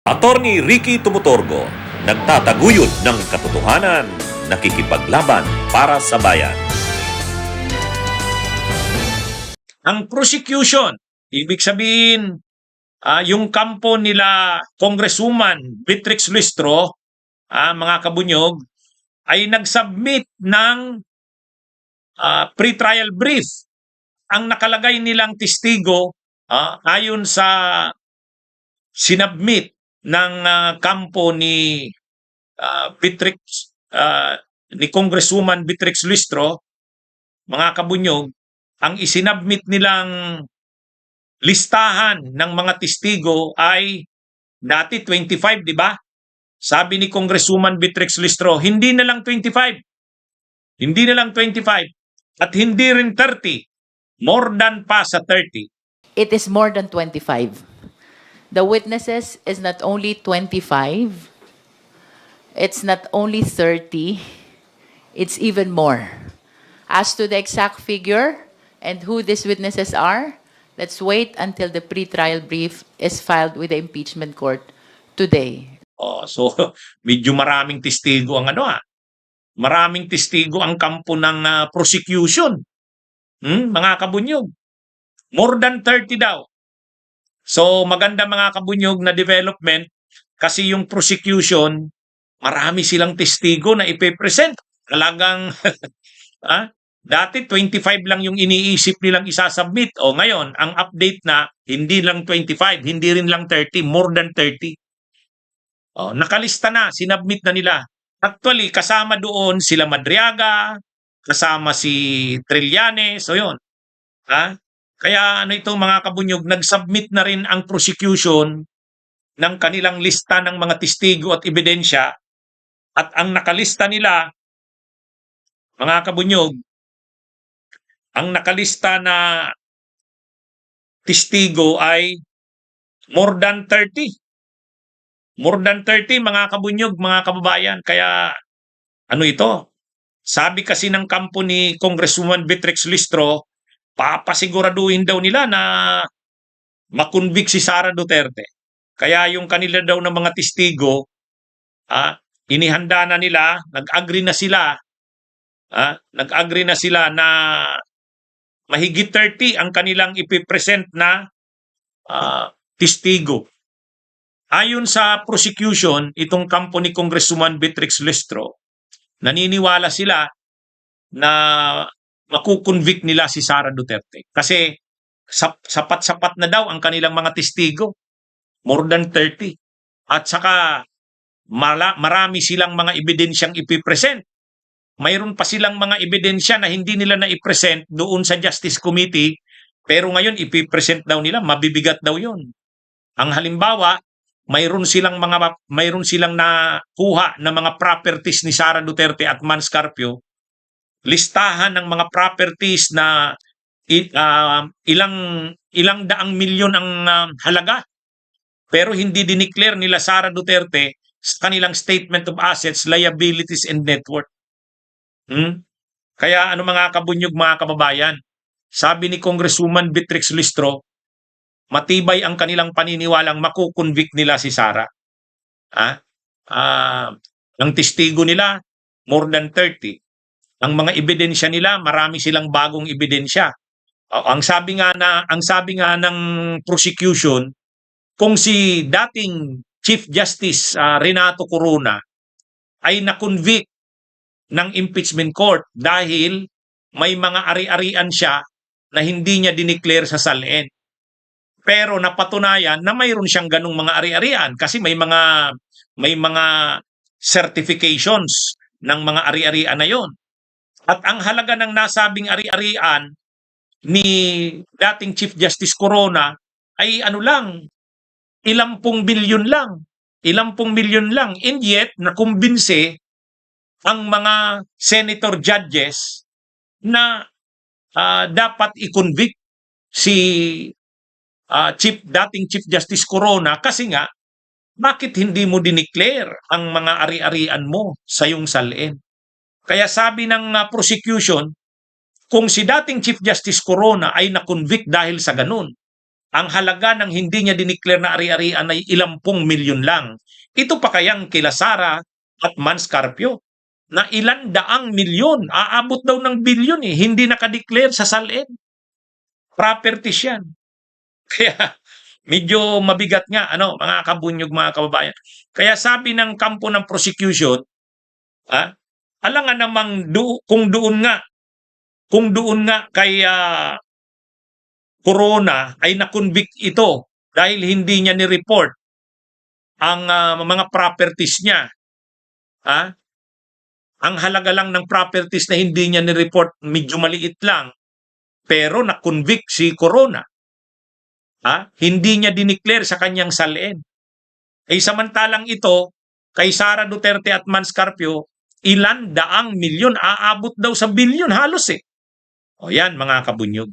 Attorney Ricky Tumutorgo, nagtataguyod ng katotohanan, nakikipaglaban para sa bayan. Ang prosecution, ibig sabihin, yung kampo nila Congresswoman Beatrix Luistro, mga kabunyog, ay nag-submit ng pre-trial brief. Ang nakalagay nilang testigo, ayon sa sinubmit ng kampo ni Beatrix, ni Congresswoman Beatrix Luistro, mga kabunyog, ang isinubmit nilang listahan ng mga testigo ay dati 25, di ba? Sabi ni Congresswoman Beatrix Luistro, hindi na lang 25. Hindi na lang 25 at hindi rin 30. More than pa sa 30. It is more than 25. The witnesses is not only 25, it's not only 30, it's even more. As to the exact figure and who these witnesses are, let's wait until the pre-trial brief is filed with the impeachment court today. So medyo maraming testigo ang Maraming testigo ang kampo ng prosecution. Mga kabunyog. More than 30 daw. So maganda mga kabunyog na development kasi yung prosecution, marami silang testigo na ipepresent. Talagang dati 25 lang yung iniisip nilang isasubmit. O ngayon, ang update na hindi lang 25, hindi rin lang 30, more than 30. Nakalista na, sinubmit na nila. Actually, kasama doon sila Madriaga, kasama si Trillanes, so yun. Kaya itong mga kabunyog, nag-submit na rin ang prosecution ng kanilang lista ng mga testigo at ebidensya at ang nakalista nila, mga kabunyog, ang nakalista na testigo ay more than 30. More than 30 mga kabunyog, mga kababayan. Kaya ito? Sabi kasi ng kampo ni Congresswoman Beatrix Luistro, papasiguraduhin daw nila na makonvict si Sara Duterte. Kaya yung kanila daw ng mga testigo, inihanda na nila, nag-agree na sila na mahigit 30 ang kanilang ipipresent na testigo. Ayon sa prosecution, itong kampo ni Congresswoman Beatrix Luistro, naniniwala sila na makukonvict nila si Sara Duterte. Kasi sapat-sapat na daw ang kanilang mga testigo. More than 30. At saka marami silang mga ebidensyang ipipresent. Mayroon pa silang mga ebidensya na hindi nila na-ipresent doon sa Justice Committee, pero ngayon ipipresent daw nila, mabibigat daw yun. Ang halimbawa, mayroon silang nakuha na mga properties ni Sara Duterte at Mans Carpio, listahan ng mga properties na ilang daang milyon ang halaga, pero hindi dineclare nila Sara Duterte sa kanilang statement of assets, liabilities, and net worth. Kaya mga kabunyog, mga kababayan, sabi ni Congresswoman Beatrix Luistro, matibay ang kanilang paniniwalang makukonvict nila si Sara. Ang testigo nila, more than 30. Ang mga ebidensya nila, marami silang bagong ebidensya. Ang sabi nga ng prosecution, kung si dating Chief Justice Renato Corona ay na-convict ng impeachment court dahil may mga ari-arian siya na hindi niya dineclare sa salin. Pero napatunayan na mayroon siyang ganung mga ari-arian kasi may mga certifications ng mga ari-arian na yon. At ang halaga ng nasabing ari-arian ni dating Chief Justice Corona ay ilang pung milyon lang. And yet, nakumbinse ang mga senator judges na dapat i-convict si dating Chief Justice Corona kasi nga, bakit hindi mo dineclare ang mga ari-arian mo sa iyong salin? Kaya sabi ng prosecution, kung si dating Chief Justice Corona ay na-convict dahil sa ganun, ang halaga ng hindi niya dineclare na ari-arian ay ilang pung milyon lang. Ito pa kayang kila Sara at Manscarpio na ilan daang milyon, aabot daw ng bilyon hindi nakadeclare sa SALN. Properties yan. Kaya medyo mabigat nga, mga kabunyog, mga kababayan. Kaya sabi ng kampo ng prosecution, alangan namang kung doon nga kay Corona ay na-convict ito dahil hindi niya ni-report ang mga properties niya. Ang halaga lang ng properties na hindi niya ni-report medyo maliit lang, pero na-convict si Corona. Hindi niya dineclare sa kanyang SALN. Samantalang ito, kay Sara Duterte at Manscarpio, ilan daang milyon, aabot daw sa bilyon halos O yan, mga kabunyog.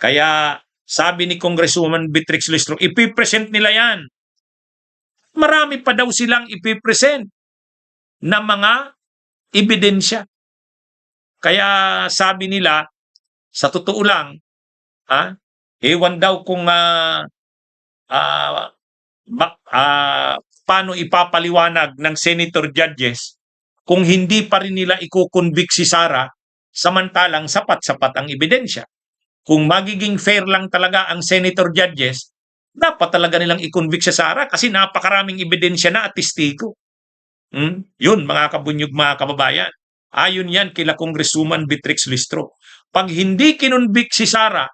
Kaya sabi ni Congresswoman Beatrix Listro, ipipresent nila yan. Marami pa daw silang ipipresent na mga ebidensya. Kaya sabi nila, sa totoo lang, ewan daw kung paano ipapaliwanag ng senator judges kung hindi pa rin nila iko-convict si Sara samantalang sapat-sapat ang ebidensya. Kung magiging fair lang talaga ang senator judges, dapat talaga nilang i-convict si Sara kasi napakaraming ebidensya na at testigo. Yun, mga kabunyog, mga kababayan. Ayon yan kila Congresswoman Beatrix Listro. Pag hindi kinonvict si Sara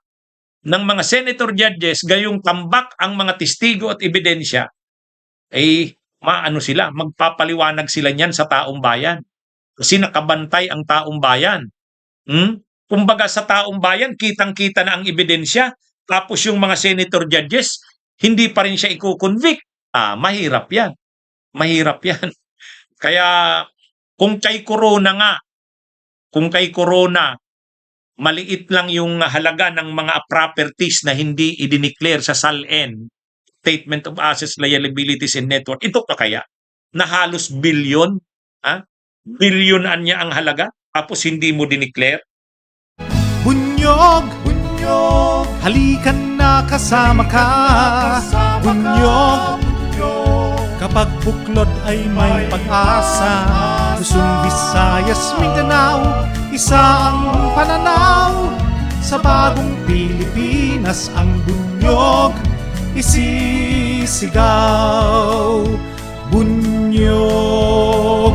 ng mga senator judges, gayong tambak ang mga testigo at ebidensya, magpapaliwanag sila niyan sa taong bayan. Kasi nakabantay ang taong bayan. Kumbaga sa taong bayan, kitang-kita na ang ebidensya, tapos yung mga senator judges, hindi pa rin siya i-convict. Mahirap yan. Mahirap yan. Kaya kung kay Corona, maliit lang yung halaga ng mga properties na hindi i-declare sa SALN, Statement of Assets, Liabilities, and Net Worth. Ito pa kaya na halos bilyon? Bilyonan niya ang halaga, tapos hindi mo dineclare? Bunyog, bunyog, halikan na kasama ka. Bunyog, kapag buklod ay may pag-asa. Luzon, Visayas, Mindanao, isa ang pananaw. Sa bagong Pilipinas ang bunyog isisigaw. Bunyog.